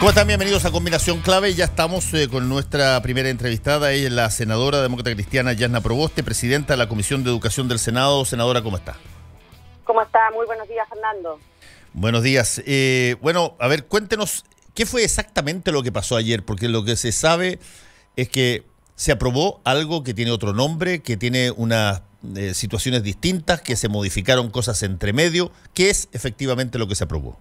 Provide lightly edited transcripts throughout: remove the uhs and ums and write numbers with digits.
¿Cómo están? Bienvenidos a Combinación Clave. Ya estamos con nuestra primera entrevistada. Ella es la senadora demócrata cristiana Jasna Proboste, presidenta de la Comisión de Educación del Senado. Senadora, ¿cómo está? ¿Cómo está? Muy buenos días, Fernando. Buenos días. Bueno, a ver, cuéntenos, ¿qué fue exactamente lo que pasó ayer? Porque lo que se sabe es que se aprobó algo que tiene otro nombre, que tiene unas situaciones distintas, que se modificaron cosas entre medio. ¿Qué es efectivamente lo que se aprobó?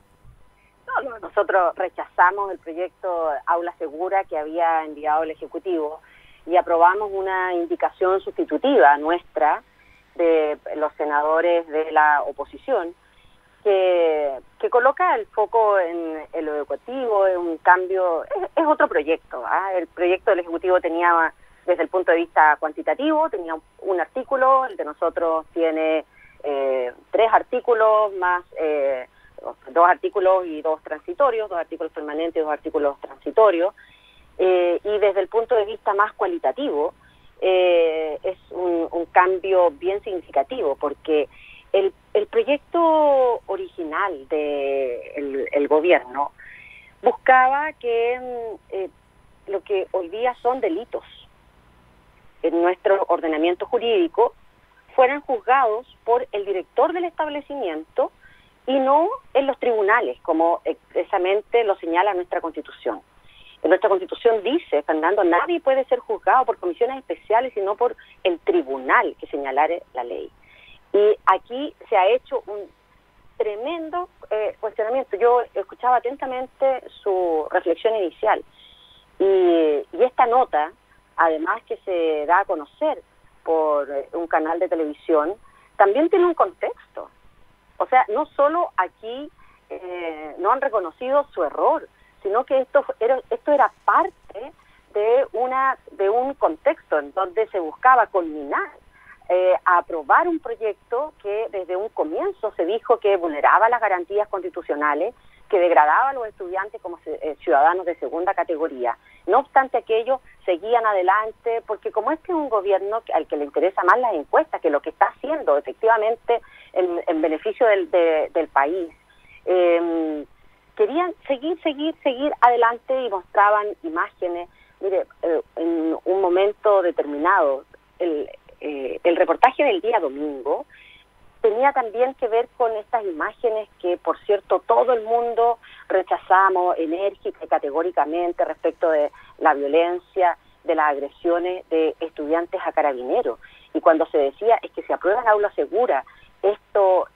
Nosotros rechazamos el proyecto Aula Segura que había enviado el Ejecutivo y aprobamos una indicación sustitutiva nuestra de los senadores de la oposición que coloca el foco en lo educativo, en un cambio, es otro proyecto. El proyecto del Ejecutivo tenía, desde el punto de vista cuantitativo, tenía un artículo, el de nosotros tiene 3 artículos más 2 artículos y 2 transitorios, 2 artículos permanentes y 2 artículos transitorios, y desde el punto de vista más cualitativo es un cambio bien significativo, porque el proyecto original del gobierno buscaba que lo que hoy día son delitos en nuestro ordenamiento jurídico fueran juzgados por el director del establecimiento y no en los tribunales, como expresamente lo señala nuestra Constitución. En nuestra Constitución dice, Fernando, nadie puede ser juzgado por comisiones especiales, sino por el tribunal que señalare la ley. Y aquí se ha hecho un tremendo cuestionamiento. Yo escuchaba atentamente su reflexión inicial. Y esta nota, además que se da a conocer por un canal de televisión, también tiene un contexto. O sea, no solo aquí no han reconocido su error, sino que esto era parte de un contexto en donde se buscaba culminar a aprobar un proyecto que desde un comienzo se dijo que vulneraba las garantías constitucionales, que degradaba a los estudiantes como ciudadanos de segunda categoría. No obstante aquello, seguían adelante, porque como este es un gobierno al que le interesa más las encuestas que lo que está haciendo efectivamente en beneficio del país, querían seguir adelante y mostraban imágenes. Mire, en un momento determinado, el reportaje del día domingo tenía también que ver con estas imágenes que, por cierto, todo el mundo rechazamos enérgica y categóricamente respecto de la violencia, de las agresiones de estudiantes a carabineros. Y cuando se decía es que se aprueba el aula segura, esto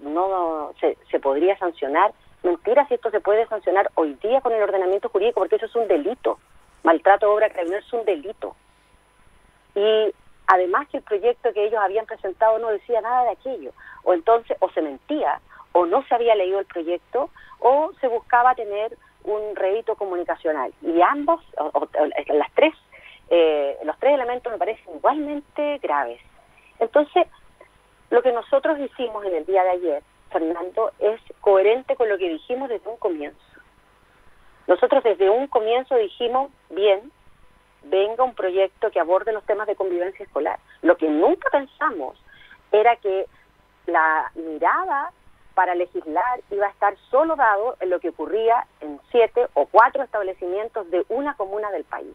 no se podría sancionar. Mentira, si esto se puede sancionar hoy día con el ordenamiento jurídico, porque eso es un delito. Maltrato de obra a carabineros es un delito. Y además que el proyecto que ellos habían presentado no decía nada de aquello, o entonces o se mentía, o no se había leído el proyecto, o se buscaba tener un rédito comunicacional. Y ambos, los tres elementos me parecen igualmente graves. Entonces, lo que nosotros hicimos en el día de ayer, Fernando, es coherente con lo que dijimos desde un comienzo. Nosotros desde un comienzo dijimos, bien, venga un proyecto que aborde los temas de convivencia escolar. Lo que nunca pensamos era que la mirada para legislar iba a estar solo dado en lo que ocurría en 7 o 4 establecimientos de una comuna del país.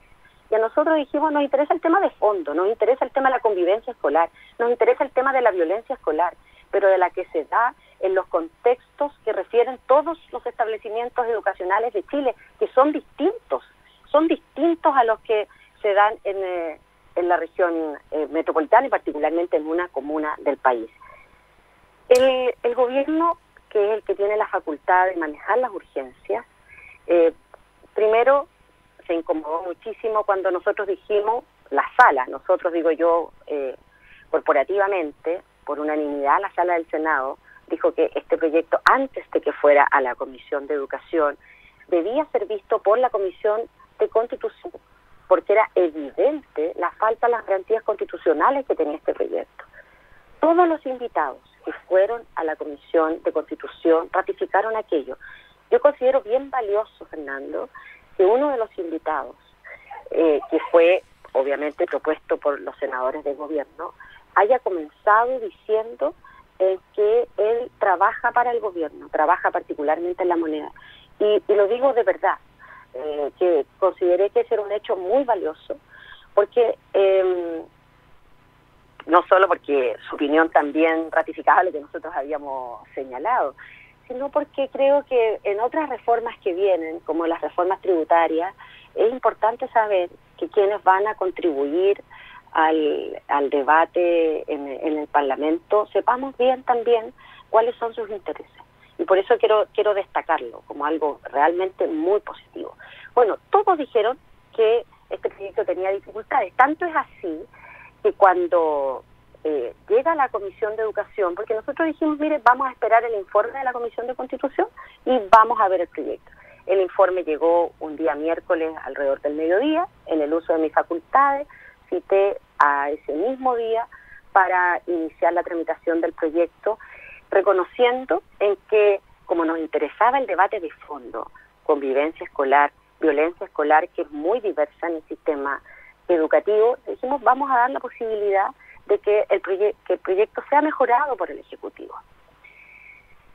Y a nosotros dijimos, nos interesa el tema de fondo, nos interesa el tema de la convivencia escolar, nos interesa el tema de la violencia escolar, pero de la que se da en los contextos que refieren todos los establecimientos educacionales de Chile, que son distintos a los que se dan en la región metropolitana y particularmente en una comuna del país. El gobierno, que es el que tiene la facultad de manejar las urgencias, primero se incomodó muchísimo cuando nosotros dijimos, la sala, nosotros digo yo corporativamente, por unanimidad la sala del Senado, dijo que este proyecto, antes de que fuera a la Comisión de Educación, debía ser visto por la Comisión de Constitución, porque era evidente la falta de las garantías constitucionales que tenía este proyecto. Todos los invitados que fueron a la Comisión de Constitución ratificaron aquello. Yo considero bien valioso, Fernando, que uno de los invitados, que fue obviamente propuesto por los senadores del gobierno, haya comenzado diciendo que él trabaja para el gobierno, trabaja particularmente en la moneda. y lo digo de verdad, que consideré que ese era un hecho muy valioso, porque no solo porque su opinión también ratificaba lo que nosotros habíamos señalado, sino porque creo que en otras reformas que vienen, como las reformas tributarias, es importante saber que quienes van a contribuir al debate en el Parlamento, sepamos bien también cuáles son sus intereses. Y por eso quiero destacarlo como algo realmente muy positivo. Bueno, todos dijeron que este proyecto tenía dificultades. Tanto es así que cuando llega a la Comisión de Educación, porque nosotros dijimos, mire, vamos a esperar el informe de la Comisión de Constitución y vamos a ver el proyecto. El informe llegó un día miércoles alrededor del mediodía, en el uso de mis facultades, cité a ese mismo día para iniciar la tramitación del proyecto, reconociendo en que, como nos interesaba el debate de fondo, convivencia escolar, violencia escolar, que es muy diversa en el sistema educativo, dijimos, vamos a dar la posibilidad de que el proyecto sea mejorado por el Ejecutivo.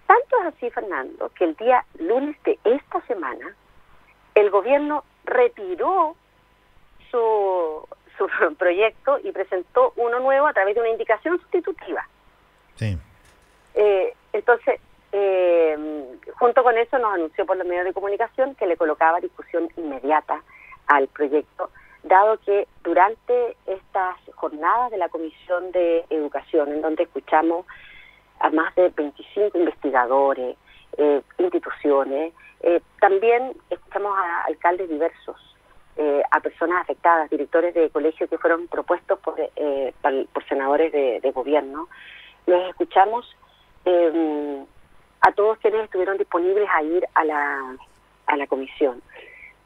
Tanto es así, Fernando, que el día lunes de esta semana, el gobierno retiró su proyecto y presentó uno nuevo a través de una indicación sustitutiva. Sí. Entonces, junto con eso nos anunció por los medios de comunicación que le colocaba discusión inmediata al proyecto, dado que durante estas jornadas de la Comisión de Educación, en donde escuchamos a más de 25 investigadores, instituciones, también escuchamos a alcaldes diversos, a personas afectadas, directores de colegios que fueron propuestos por senadores de gobierno, los escuchamos a todos quienes estuvieron disponibles a ir a la comisión.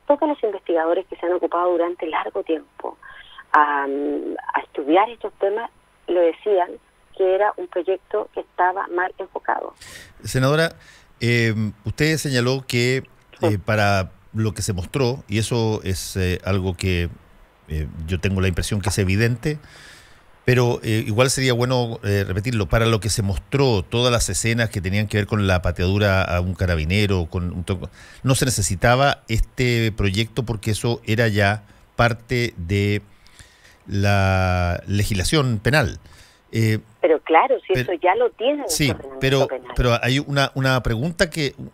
Todos los investigadores que se han ocupado durante largo tiempo a estudiar estos temas lo decían que era un proyecto que estaba mal enfocado. Senadora, usted señaló que para lo que se mostró, y eso es algo que yo tengo la impresión que es evidente, pero igual sería bueno repetirlo, para lo que se mostró, todas las escenas que tenían que ver con la pateadura a un carabinero, no se necesitaba este proyecto porque eso era ya parte de la legislación penal. Pero claro, si eso ya lo tiene. Sí, pero hay una pregunta,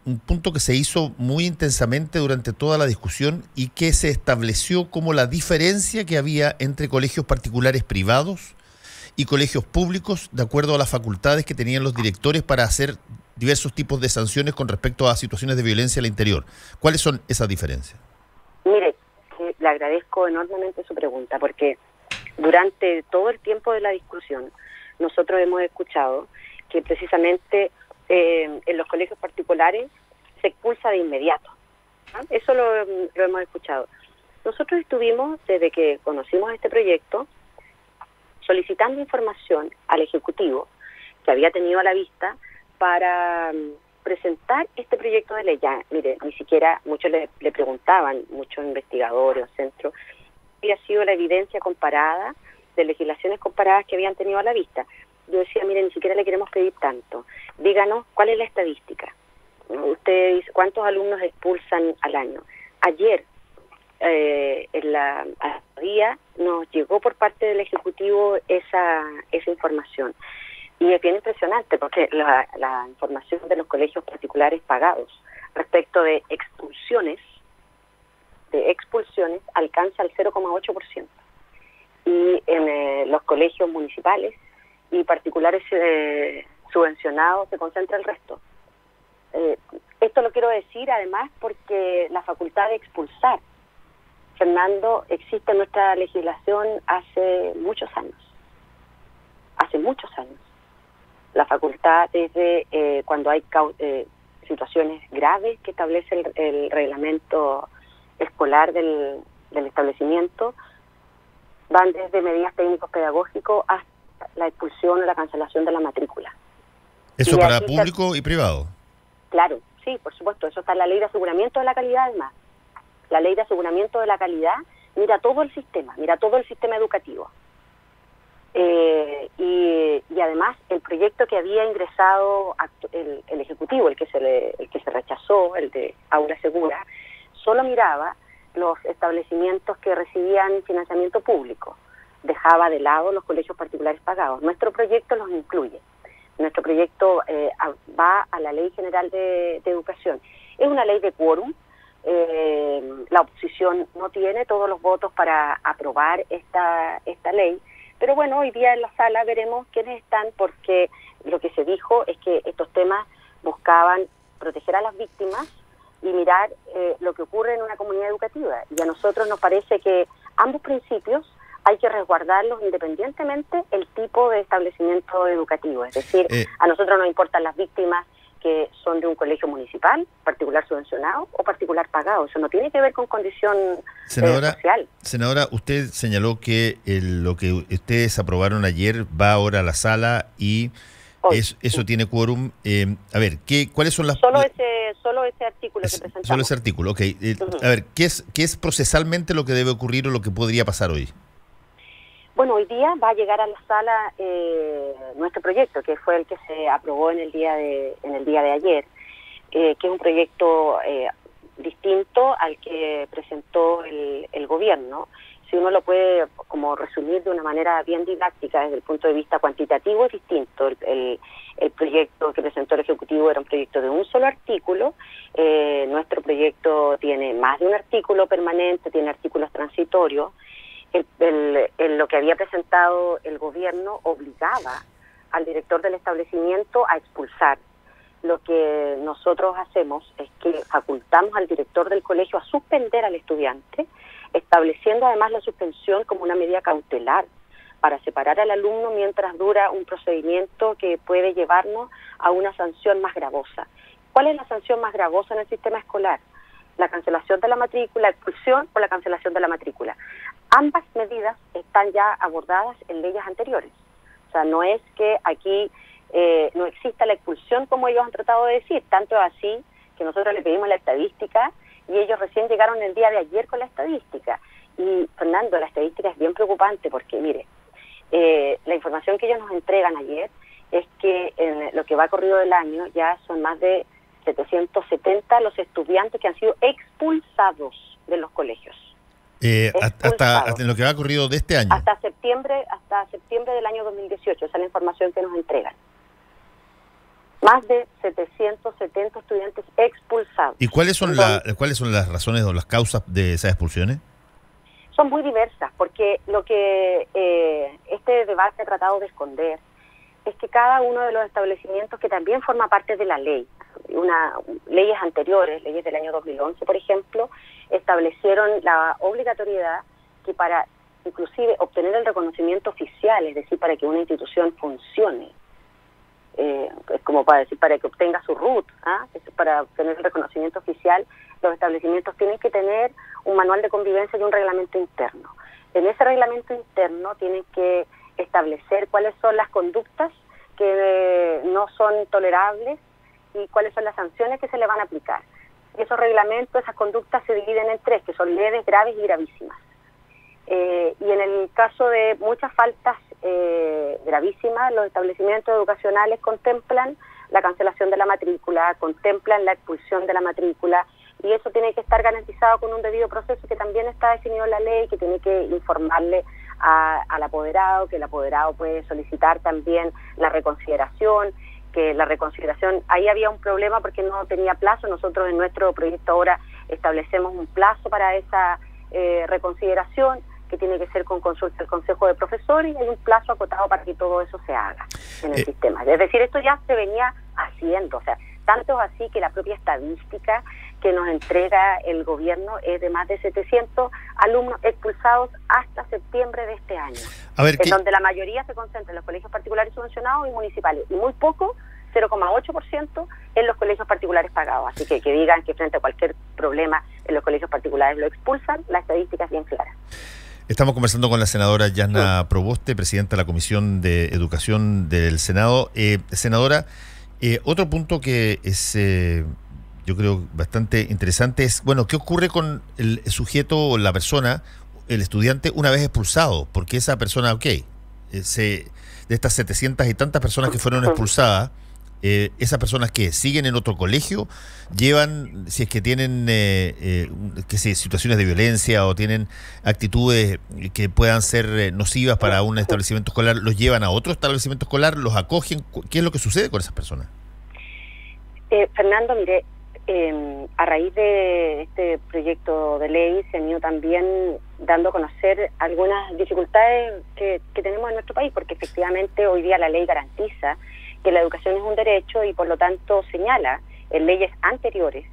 un punto que se hizo muy intensamente durante toda la discusión y que se estableció como la diferencia que había entre colegios particulares privados y colegios públicos, de acuerdo a las facultades que tenían los directores para hacer diversos tipos de sanciones con respecto a situaciones de violencia al interior. ¿Cuáles son esas diferencias? Mire, le agradezco enormemente su pregunta, porque durante todo el tiempo de la discusión nosotros hemos escuchado que precisamente en los colegios particulares se expulsa de inmediato. ¿Ah? Eso lo hemos escuchado. Nosotros estuvimos, desde que conocimos este proyecto, solicitando información al Ejecutivo que había tenido a la vista para presentar este proyecto de ley. Ya, mire, ni siquiera muchos le preguntaban, muchos investigadores o centros, había sido la evidencia comparada de legislaciones comparadas que habían tenido a la vista. Yo decía, mire, ni siquiera le queremos pedir tanto. Díganos cuál es la estadística. Usted dice, ¿cuántos alumnos expulsan al año? Ayer, en la día, nos llegó por parte del Ejecutivo esa información. Y es bien impresionante porque la información de los colegios particulares pagados respecto de expulsiones alcanza el 0,8%. Y en los colegios municipales y particulares subvencionados se concentra el resto. Esto lo quiero decir además porque la facultad de expulsar, Fernando, existe en nuestra legislación hace muchos años. La facultad, desde cuando hay situaciones graves que establece el reglamento escolar del establecimiento, van desde medidas técnicos pedagógicos hasta la expulsión o la cancelación de la matrícula. ¿Eso para público y privado? Claro, sí, por supuesto. Eso está en la Ley de Aseguramiento de la Calidad, además. La Ley de Aseguramiento de la Calidad mira todo el sistema educativo. Y además el proyecto que había ingresado el Ejecutivo, el que se rechazó, el de Aula Segura, solo miraba los establecimientos que recibían financiamiento público, dejaba de lado los colegios particulares pagados. Nuestro proyecto los incluye. Nuestro proyecto va a la Ley General de Educación. Es una ley de quórum. La oposición no tiene todos los votos para aprobar esta ley, pero bueno, hoy día en la sala veremos quiénes están, porque lo que se dijo es que estos temas buscaban proteger a las víctimas y mirar lo que ocurre en una comunidad educativa. Y a nosotros nos parece que ambos principios hay que resguardarlos independientemente el tipo de establecimiento educativo. Es decir, a nosotros nos importan las víctimas que son de un colegio municipal, particular subvencionado o particular pagado. Eso no tiene que ver con condición social. Senadora, usted señaló que lo que ustedes aprobaron ayer va ahora a la sala y eso tiene quórum. A ver, ¿cuáles son las...? Solo ese artículo que presentamos. Solo ese artículo, ok. A ver, ¿qué es procesalmente lo que debe ocurrir o lo que podría pasar hoy? Bueno, hoy día va a llegar a la sala nuestro proyecto, que fue el que se aprobó en el día de ayer, que es un proyecto distinto al que presentó el gobierno. Si uno lo puede como resumir de una manera bien didáctica desde el punto de vista cuantitativo, es distinto. El proyecto que presentó el Ejecutivo era un proyecto de un solo artículo. Nuestro proyecto tiene más de un artículo permanente, tiene artículos transitorios. Lo que había presentado el gobierno obligaba al director del establecimiento a expulsar. Lo que nosotros hacemos es que facultamos al director del colegio a suspender al estudiante, estableciendo además la suspensión como una medida cautelar para separar al alumno mientras dura un procedimiento que puede llevarnos a una sanción más gravosa. ¿Cuál es la sanción más gravosa en el sistema escolar? La cancelación de la matrícula, expulsión o la cancelación de la matrícula. Ambas medidas están ya abordadas en leyes anteriores. O sea, no es que aquí no exista la expulsión como ellos han tratado de decir, tanto así que nosotros le pedimos la estadística y ellos recién llegaron el día de ayer con la estadística. Y Fernando, la estadística es bien preocupante porque, mire, la información que ellos nos entregan ayer es que en lo que va corrido del año ya son más de 770 los estudiantes que han sido expulsados de los colegios. Hasta lo que va corrido de este año. Hasta septiembre del año 2018, esa es la información que nos entregan. Más de 770 estudiantes expulsados. ¿Y cuáles son las razones o las causas de esas expulsiones? Son muy diversas, porque lo que este debate ha tratado de esconder es que cada uno de los establecimientos, que también forma parte de la ley, leyes anteriores, leyes del año 2011, por ejemplo, establecieron la obligatoriedad que para inclusive obtener el reconocimiento oficial, es decir, para que una institución funcione, es como para decir, para que obtenga su RUT, para obtener el reconocimiento oficial, los establecimientos tienen que tener un manual de convivencia y un reglamento interno. En ese reglamento interno tienen que establecer cuáles son las conductas que no son tolerables y cuáles son las sanciones que se le van a aplicar. Y esos reglamentos, esas conductas se dividen en tres, que son leves, graves y gravísimas. Y en el caso de muchas faltas gravísimas, los establecimientos educacionales contemplan la cancelación de la matrícula, contemplan la expulsión de la matrícula, y eso tiene que estar garantizado con un debido proceso que también está definido en la ley, que tiene que informarle al apoderado, que el apoderado puede solicitar también la reconsideración, que la reconsideración, ahí había un problema porque no tenía plazo. Nosotros en nuestro proyecto ahora establecemos un plazo para esa reconsideración, que tiene que ser con consulta del Consejo de Profesores, y hay un plazo acotado para que todo eso se haga en el sistema. Es decir, esto ya se venía haciendo, o sea, tanto es así que la propia estadística que nos entrega el gobierno es de más de 700 alumnos expulsados hasta septiembre de este año, donde la mayoría se concentra en los colegios particulares subvencionados y municipales, y muy poco, 0,8%, en los colegios particulares pagados. Así que digan que frente a cualquier problema en los colegios particulares lo expulsan, la estadística es bien clara. Estamos conversando con la senadora Yasna Proboste, presidenta de la Comisión de Educación del Senado. Senadora, otro punto que es, yo creo, bastante interesante es, bueno, ¿qué ocurre con el sujeto o la persona, el estudiante, una vez expulsado? Porque esa persona, de estas 700 y tantas personas que fueron expulsadas, esas personas que siguen en otro colegio, llevan, si es que tienen situaciones de violencia o tienen actitudes que puedan ser nocivas para un establecimiento escolar, los llevan a otro establecimiento escolar, los acogen. ¿Qué es lo que sucede con esas personas? Fernando, mire, a raíz de este proyecto de ley se han ido también dando a conocer algunas dificultades que tenemos en nuestro país, porque efectivamente hoy día la ley garantiza que la educación es un derecho y por lo tanto señala en leyes anteriores,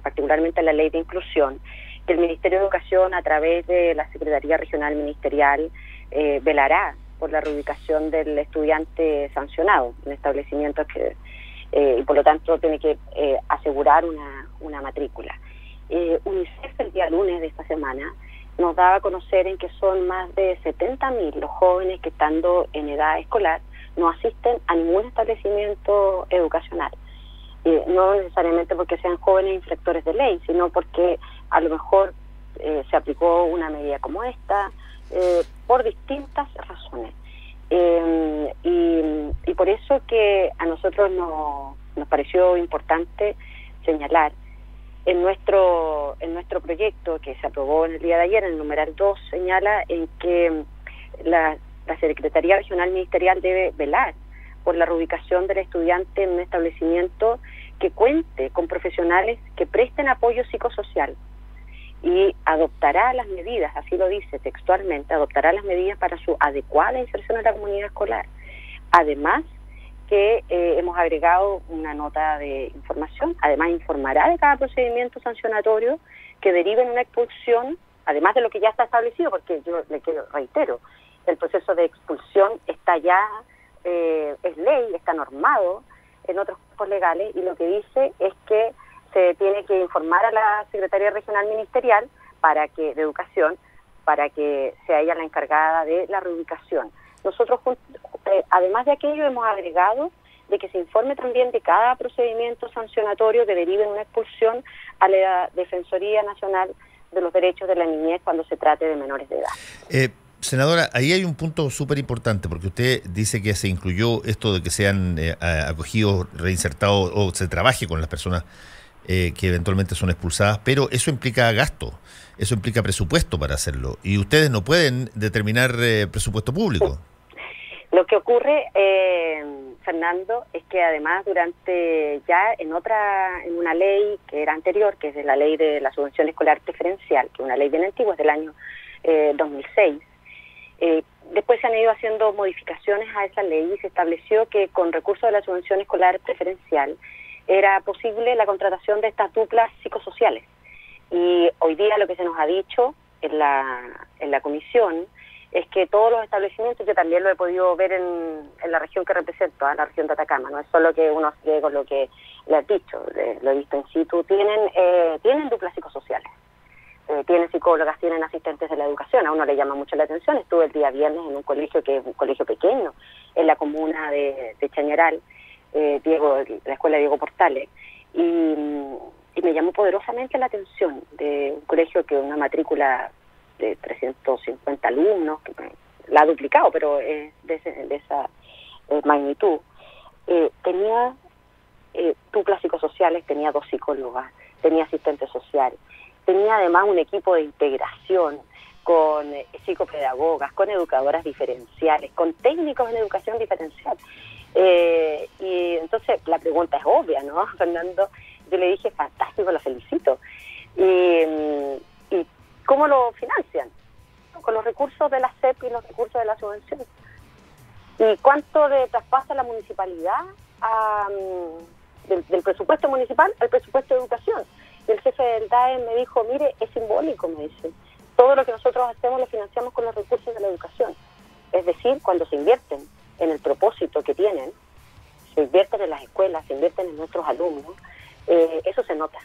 particularmente en la ley de inclusión, que el Ministerio de Educación a través de la Secretaría Regional Ministerial velará por la reubicación del estudiante sancionado en establecimientos que y por lo tanto tiene que asegurar una matrícula. UNICEF el día lunes de esta semana nos daba a conocer en que son más de 70.000 los jóvenes que estando en edad escolar no asisten a ningún establecimiento educacional. No necesariamente porque sean jóvenes infractores de ley, sino porque a lo mejor se aplicó una medida como esta por distintas razones. Y por eso que a nosotros nos pareció importante señalar en nuestro proyecto que se aprobó en el día de ayer, en el numeral 2, señala en que la Secretaría Regional Ministerial debe velar por la reubicación del estudiante en un establecimiento que cuente con profesionales que presten apoyo psicosocial y adoptará las medidas, así lo dice textualmente, adoptará las medidas para su adecuada inserción en la comunidad escolar. Además que hemos agregado una nota de información, además informará de cada procedimiento sancionatorio que derive en una expulsión, además de lo que ya está establecido, porque yo le reitero, el proceso de expulsión está ya, es ley, está normado en otros cuerpos legales, y lo que dice es que se tiene que informar a la Secretaría Regional Ministerial de Educación para que sea ella la encargada de la reubicación. Nosotros, además de aquello, hemos agregado de que se informe también de cada procedimiento sancionatorio que derive en una expulsión a la Defensoría Nacional de los Derechos de la Niñez cuando se trate de menores de edad. Senadora, ahí hay un punto súper importante, porque usted dice que se incluyó esto de que sean acogidos, reinsertados o se trabaje con las personas que eventualmente son expulsadas, pero eso implica gasto, eso implica presupuesto para hacerlo, y ustedes no pueden determinar presupuesto público. Lo que ocurre, Fernando, es que además en una ley que era anterior, que es la ley de la subvención escolar preferencial, que es una ley bien antigua, es del año 2006, después se han ido haciendo modificaciones a esa ley y se estableció que con recursos de la subvención escolar preferencial era posible la contratación de estas duplas psicosociales. Y hoy día lo que se nos ha dicho en la comisión es que todos los establecimientos, yo también lo he podido ver en la región que represento, la región de Atacama, no es solo que uno sigue con lo que le has dicho, lo he visto in situ, tienen duplas psicosociales. Tienen psicólogas, tienen asistentes de la educación, a uno le llama mucho la atención. Estuve el día viernes en un colegio que es un colegio pequeño, en la comuna de Chañaral, la escuela Diego Portales, y me llamó poderosamente la atención de un colegio que una matrícula de 350 alumnos, que la ha duplicado, pero es de esa magnitud. Tenía duplas psicosociales, tenía 2 psicólogas, tenía asistentes sociales, tenía además un equipo de integración con psicopedagogas, con educadoras diferenciales, con técnicos en educación diferencial. Y entonces la pregunta es obvia, ¿no, Fernando? Yo le dije, fantástico, lo felicito. ¿Y cómo lo financian? Con los recursos de la SEP y los recursos de la subvención. ¿Y cuánto traspasa la municipalidad del presupuesto municipal al presupuesto de educación? Y el jefe del DAE me dijo, mire, es simbólico, me dice. Todo lo que nosotros hacemos lo financiamos con los recursos de la educación. Es decir, cuando se invierten en el propósito que tienen, se invierten en las escuelas, se invierten en nuestros alumnos, eso se nota.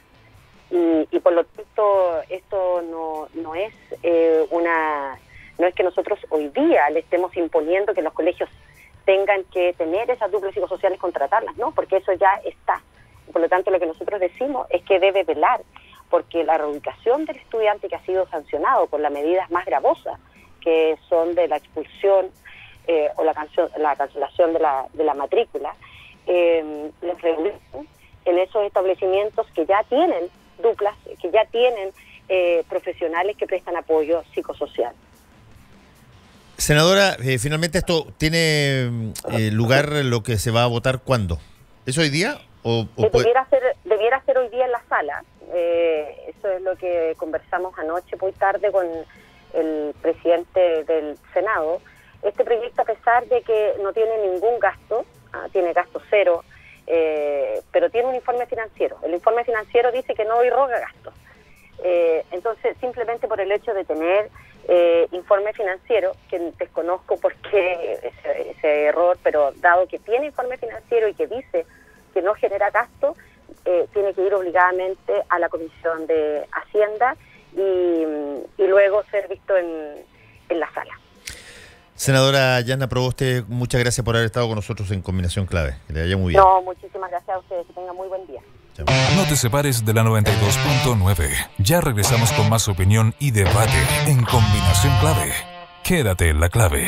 Y por lo tanto, esto no es no es que nosotros hoy día le estemos imponiendo que los colegios tengan que tener esas duplas psicosociales, contratarlas, ¿no? Porque eso ya está. Por lo tanto, lo que nosotros decimos es que debe velar porque la reubicación del estudiante que ha sido sancionado por las medidas más gravosas, que son de la expulsión o la cancelación de la matrícula, les reúnen en esos establecimientos que ya tienen duplas, que ya tienen profesionales que prestan apoyo psicosocial. Senadora, finalmente esto tiene lugar, lo que se va a votar, ¿cuándo? ¿Es hoy día? Debiera ser hoy día en la sala. Eso es lo que conversamos anoche muy tarde con el presidente del Senado. Este proyecto, a pesar de que no tiene ningún gasto, tiene gasto cero, pero tiene un informe financiero. El informe financiero dice que no irroga gastos. Entonces, simplemente por el hecho de tener informe financiero, que desconozco por qué ese error, pero dado que tiene informe financiero y que dice que no genera gasto, tiene que ir obligadamente a la Comisión de Hacienda y luego ser visto en la sala. Senadora Yasna Proboste, muchas gracias por haber estado con nosotros en Combinación Clave. Que le vaya muy bien. No, muchísimas gracias a ustedes. Que tengan muy buen día. Chao. No te separes de la 92.9. Ya regresamos con más opinión y debate en Combinación Clave. Quédate en la clave.